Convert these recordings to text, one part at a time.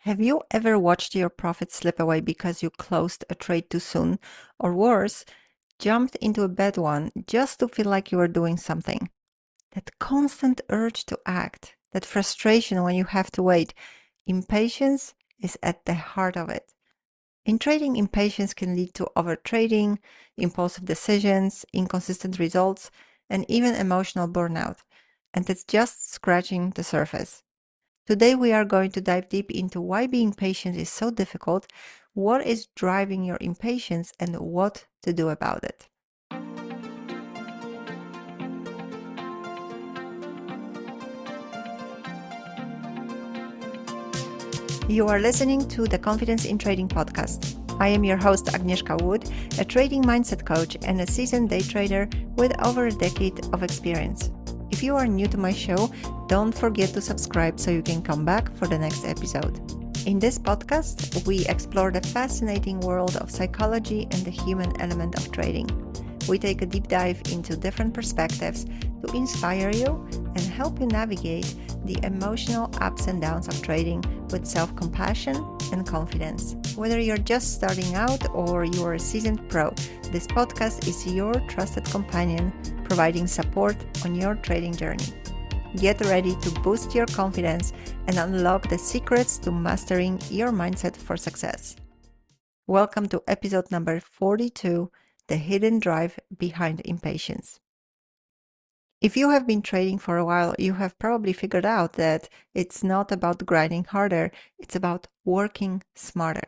Have you ever watched your profit slip away because you closed a trade too soon, or worse, jumped into a bad one just to feel like you were doing something? That constant urge to act, that frustration when you have to wait, impatience is at the heart of it. In trading, impatience can lead to overtrading, impulsive decisions, inconsistent results, and even emotional burnout. And it's just scratching the surface. Today, we are going to dive deep into why being patient is so difficult, what is driving your impatience, and what to do about it. You are listening to the Confidence in Trading podcast. I am your host, Agnieszka Wood, a trading mindset coach and a seasoned day trader with over a decade of experience. If you are new to my show, don't forget to subscribe so you can come back for the next episode. In this podcast, we explore the fascinating world of psychology and the human element of trading. We take a deep dive into different perspectives to inspire you and help you navigate the emotional ups and downs of trading with self-compassion and confidence. Whether you're just starting out or you're a seasoned pro, this podcast is your trusted companion providing support on your trading journey. Get ready to boost your confidence and unlock the secrets to mastering your mindset for success. Welcome to episode number 42, The Hidden Drive Behind Impatience. If you have been trading for a while, you have probably figured out that it's not about grinding harder, it's about working smarter.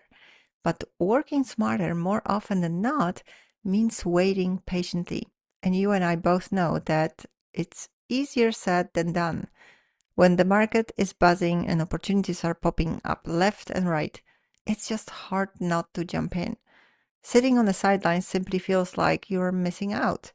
But working smarter more often than not means waiting patiently. And you and I both know that it's easier said than done. When the market is buzzing and opportunities are popping up left and right, it's just hard not to jump in. Sitting on the sidelines simply feels like you're missing out,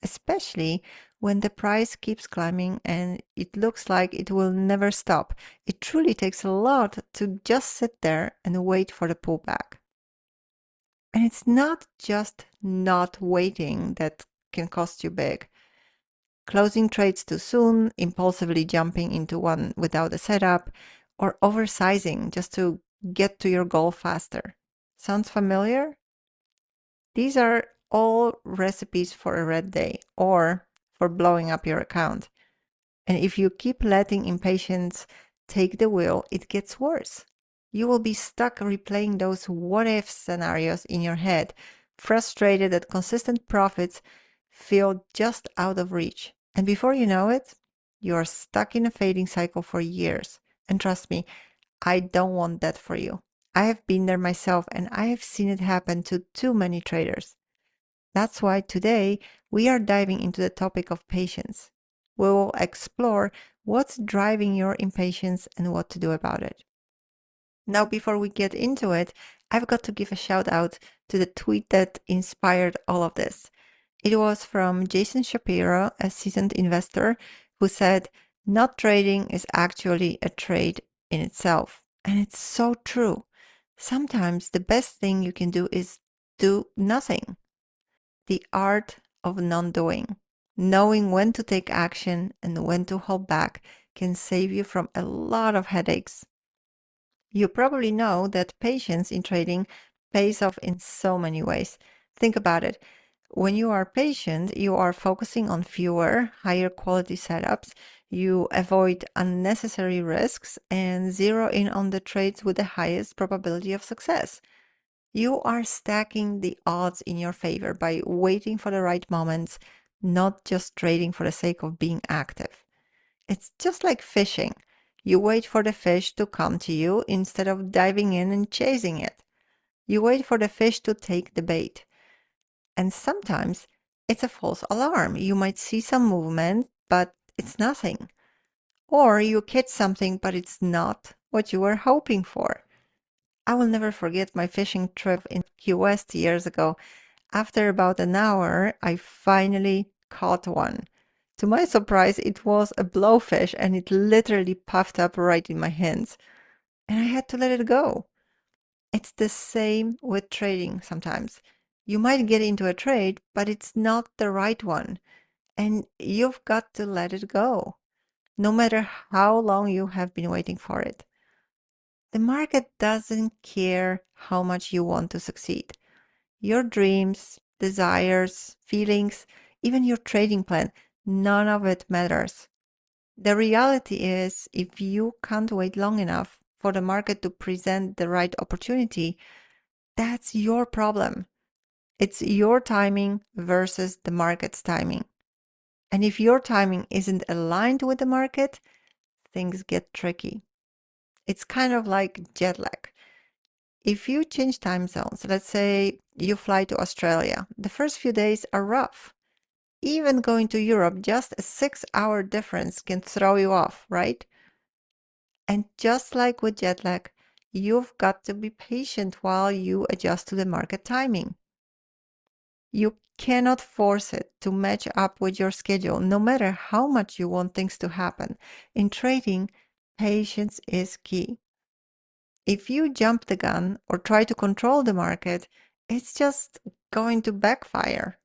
especially when the price keeps climbing and it looks like it will never stop. It truly takes a lot to just sit there and wait for the pullback. And it's not just not waiting that can cost you big. Closing trades too soon, impulsively jumping into one without a setup, or oversizing just to get to your goal faster. Sounds familiar? These are all recipes for a red day or for blowing up your account. And if you keep letting impatience take the wheel, it gets worse. You will be stuck replaying those what if scenarios in your head, frustrated that consistent profits feel just out of reach. And before you know it, you are stuck in a fading cycle for years. And trust me, I don't want that for you. I have been there myself and I have seen it happen to too many traders. That's why today we are diving into the topic of patience. We will explore what's driving your impatience and what to do about it. Now, before we get into it, I've got to give a shout out to the tweet that inspired all of this. It was from Jason Shapiro, a seasoned investor, who said, "Not trading is actually a trade in itself." And it's so true. Sometimes the best thing you can do is do nothing. The art of non-doing. Knowing when to take action and when to hold back can save you from a lot of headaches. You probably know that patience in trading pays off in so many ways. Think about it. When you are patient, you are focusing on fewer, higher quality setups. You avoid unnecessary risks and zero in on the trades with the highest probability of success. You are stacking the odds in your favor by waiting for the right moments, not just trading for the sake of being active. It's just like fishing. You wait for the fish to come to you instead of diving in and chasing it. You wait for the fish to take the bait. And sometimes it's a false alarm. You might see some movement, but it's nothing. Or you catch something, but it's not what you were hoping for. I will never forget my fishing trip in Key West years ago. After about an hour, I finally caught one. To my surprise, it was a blowfish and it literally puffed up right in my hands. And I had to let it go. It's the same with trading sometimes. You might get into a trade, but it's not the right one. And you've got to let it go, no matter how long you have been waiting for it. The market doesn't care how much you want to succeed. Your dreams, desires, feelings, even your trading plan, none of it matters. The reality is, if you can't wait long enough for the market to present the right opportunity, that's your problem. It's your timing versus the market's timing. And if your timing isn't aligned with the market, things get tricky. It's kind of like jet lag. If you change time zones, let's say you fly to Australia, the first few days are rough. Even going to Europe, just a 6 hour difference can throw you off, right? And just like with jet lag, you've got to be patient while you adjust to the market timing. You cannot force it to match up with your schedule, no matter how much you want things to happen. In trading, patience is key. If you jump the gun or try to control the market, it's just going to backfire.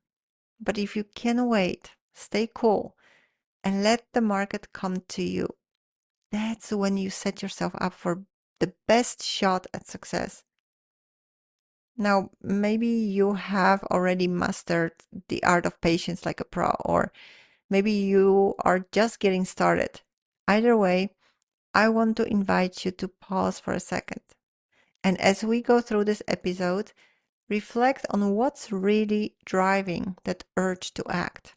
But if you can wait, stay cool, and let the market come to you, that's when you set yourself up for the best shot at success. Now, maybe you have already mastered the art of patience like a pro, or maybe you are just getting started. Either way, I want to invite you to pause for a second. And as we go through this episode, reflect on what's really driving that urge to act.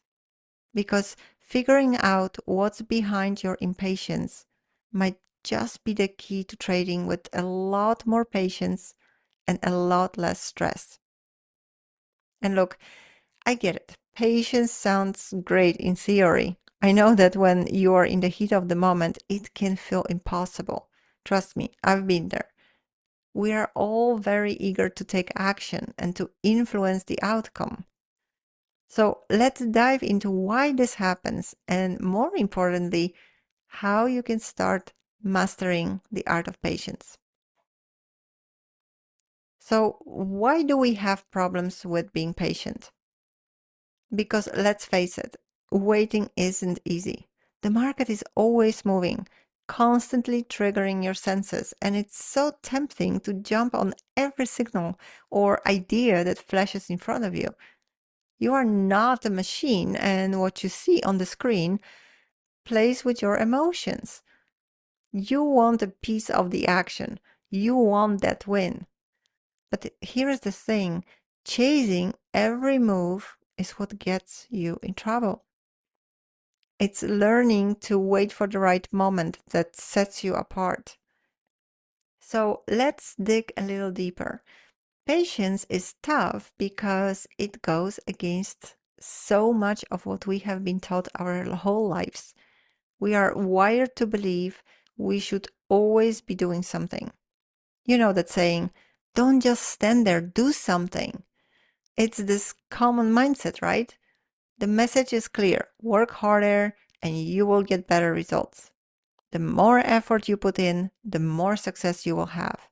Because figuring out what's behind your impatience might just be the key to trading with a lot more patience and a lot less stress. And look, I get it. Patience sounds great in theory. I know that when you are in the heat of the moment, it can feel impossible. Trust me, I've been there. We are all very eager to take action and to influence the outcome. So let's dive into why this happens and, more importantly, how you can start mastering the art of patience. So, why do we have problems with being patient? Because let's face it, waiting isn't easy. The market is always moving, constantly triggering your senses, and it's so tempting to jump on every signal or idea that flashes in front of you. You are not a machine, and what you see on the screen plays with your emotions. You want a piece of the action. You want that win. But here is the thing, chasing every move is what gets you in trouble. It's learning to wait for the right moment that sets you apart. So let's dig a little deeper. Patience is tough because it goes against so much of what we have been taught our whole lives. We are wired to believe we should always be doing something. You know that saying, don't just stand there, do something. It's this common mindset, right? The message is clear, work harder and you will get better results. The more effort you put in, the more success you will have.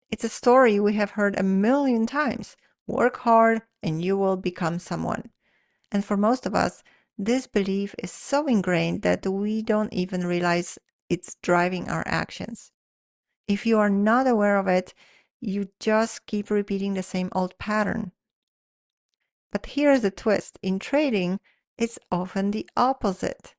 It's a story we have heard a million times. Work hard and you will become someone. And for most of us, this belief is so ingrained that we don't even realize it's driving our actions. If you are not aware of it, you just keep repeating the same old pattern. But here's the twist. In trading, it's often the opposite.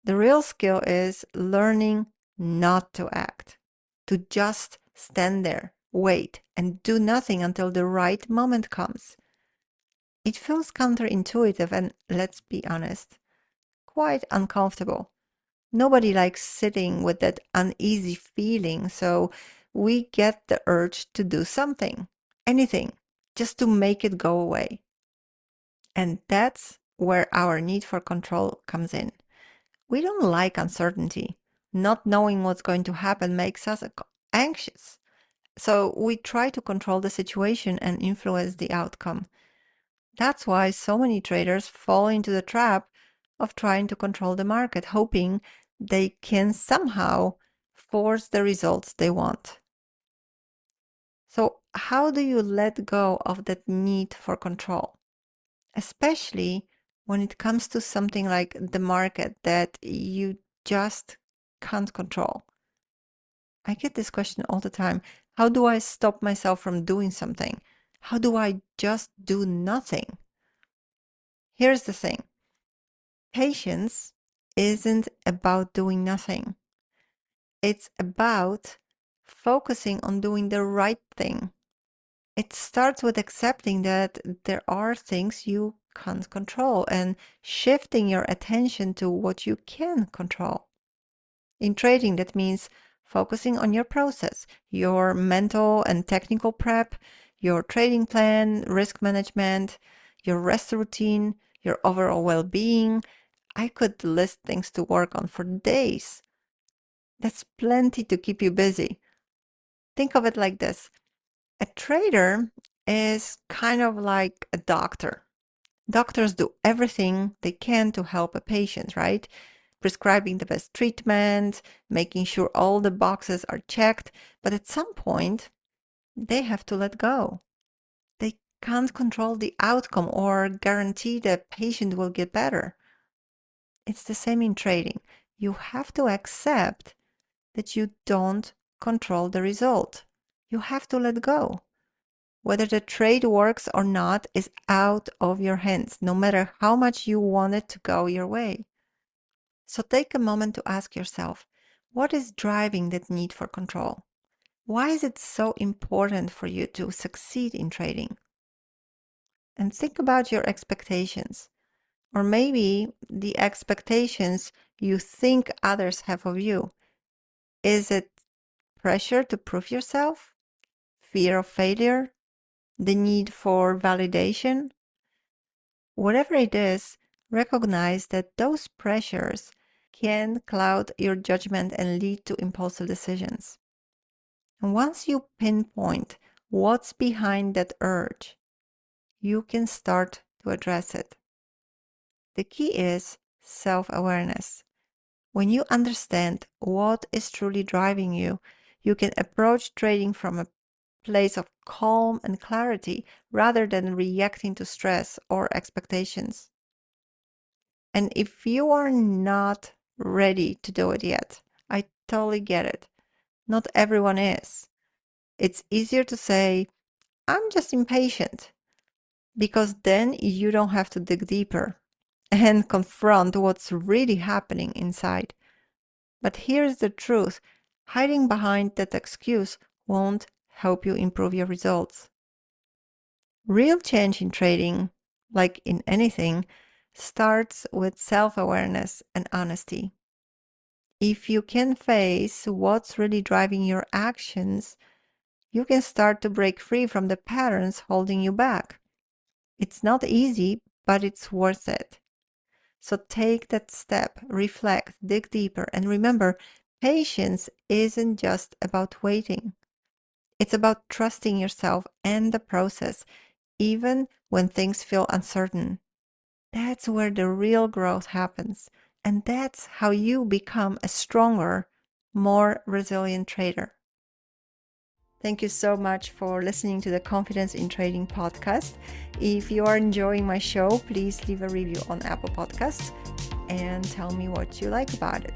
The real skill is learning not to act, to just stand there, wait, and do nothing until the right moment comes. It feels counterintuitive and, let's be honest, quite uncomfortable. Nobody likes sitting with that uneasy feeling, so we get the urge to do something, anything, just to make it go away. And that's where our need for control comes in. We don't like uncertainty. Not knowing what's going to happen makes us anxious. So we try to control the situation and influence the outcome. That's why so many traders fall into the trap of trying to control the market, hoping they can somehow force the results they want. So, how do you let go of that need for control? Especially when it comes to something like the market that you just can't control. I get this question all the time. How do I stop myself from doing something? How do I just do nothing? Here's the thing. Patience isn't about doing nothing. It's about focusing on doing the right thing. It starts with accepting that there are things you can't control and shifting your attention to what you can control. In trading, that means focusing on your process, your mental and technical prep, your trading plan, risk management, your rest routine, your overall well being. I could list things to work on for days. That's plenty to keep you busy. Think of it like this: a trader is kind of like a doctor. Doctors do everything they can to help a patient, right? Prescribing the best treatment, making sure all the boxes are checked. But at some point, they have to let go. They can't control the outcome or guarantee the patient will get better. It's the same in trading. You have to accept that you don't control the result. You have to let go. Whether the trade works or not is out of your hands, no matter how much you want it to go your way. So take a moment to ask yourself, what is driving that need for control? Why is it so important for you to succeed in trading? And think about your expectations, or maybe the expectations you think others have of you. Is it pressure to prove yourself? Fear of failure? The need for validation? Whatever it is, recognize that those pressures can cloud your judgment and lead to impulsive decisions. And once you pinpoint what's behind that urge, you can start to address it. The key is self-awareness. When you understand what is truly driving you, you can approach trading from a place of calm and clarity rather than reacting to stress or expectations. And if you are not ready to do it yet, I totally get it. Not everyone is. It's easier to say, I'm just impatient, because then you don't have to dig deeper and confront what's really happening inside. But here's the truth: hiding behind that excuse won't help you improve your results. Real change in trading, like in anything, starts with self-awareness and honesty. If you can face what's really driving your actions, you can start to break free from the patterns holding you back. It's not easy, but it's worth it. So take that step, reflect, dig deeper, and remember, patience isn't just about waiting. It's about trusting yourself and the process, even when things feel uncertain. That's where the real growth happens. And that's how you become a stronger, more resilient trader. Thank you so much for listening to the Confidence in Trading podcast. If you are enjoying my show, please leave a review on Apple Podcasts and tell me what you like about it.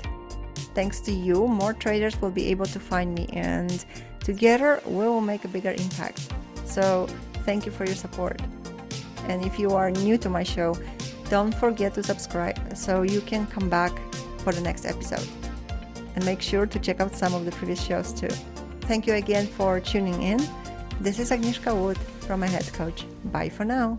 Thanks to you, more traders will be able to find me, and together we will make a bigger impact. So thank you for your support. And if you are new to my show, don't forget to subscribe so you can come back for the next episode. And make sure to check out some of the previous shows too. Thank you again for tuning in. This is Agnieszka Wood from My Head Coach. Bye for now.